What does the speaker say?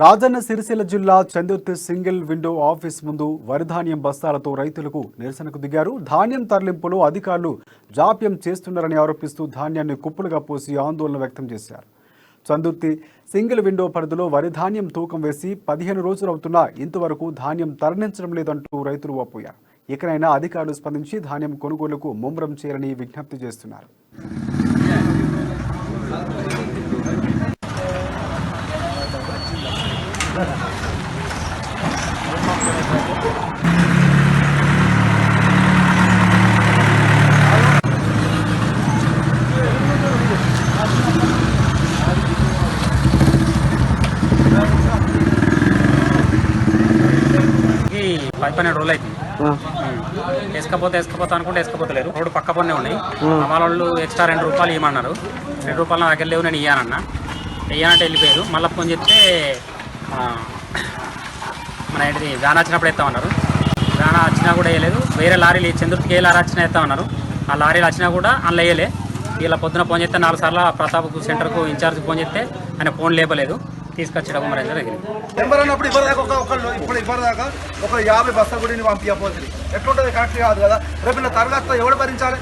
రాజన్న సిరిసిల్ల జిల్లా Chandurthi single window office ముందు వరి ధాన్యం బస్తాలతో రైతులకు నిరసనకు దిగారు. ధాన్యం తరలింపులో అధికారులు జాప్యం చేస్తున్నారని ఆరోపిస్తూ ధాన్యాన్ని కుప్పలుగా పోసి ఆందోళన వ్యక్తం చేశారు. చందుర్తి సింగిల్ విండో పరిధిలో వరి ధాన్యం తూకం వేసి 15 రోజులవుతున్నా ఇంతవరకు ధాన్యం తరలించడం లేదంటూ రైతులు వాపోయారు. ఇకనైనా అధికారులు స్పందించి ధాన్యం కొనుగోలుకు ముమ్మరం చేయాలని విజ్ఞప్తి చేస్తున్నారు. పైపైన రోల్ అవుతుంది వేసుకపోతా అనుకుంటే వేసుకపోతలేరు. రోడ్డు పక్క పన్నే ఉన్నాయి. వాళ్ళు ఎక్స్ట్రా ₹2 ఇవ్వమన్నారు. ₹2 నా దగ్గర లేవు, నేను ఇయ్యానన్నా. ఇయ్యానంటే వెళ్ళిపోయారు. మళ్ళీ ఫోన్ చెప్తే మన ఏంటిది వ్యాన్ వచ్చినప్పుడు వేస్తామన్నారు. వ్యాన్ వచ్చినా కూడా వేయలేదు. వేరే లారీలు చంద్రుడికి ఏ లారీ వచ్చినా వేస్తామన్నారు. ఆ లారీలు వచ్చినా కూడా అందులో వేయలే. ఇలా పొద్దున ఫోన్ చేస్తే 4 సార్లు ప్రతాప్ సెంటర్కు ఇన్ఛార్జ్ ఫోన్ చేస్తే ఆయన ఫోన్ లేపలేదు. తీసుకొచ్చడం మరి నెంబర్ అన్నప్పుడు ఇవ్వదాకా ఒక 50 బస్తాలు కూడా పంపించబోతుంది. ఎట్లుంటుంది? కరెక్ట్ కాదు కదా. రేపు తర్వాత ఎవరు భరించాలి?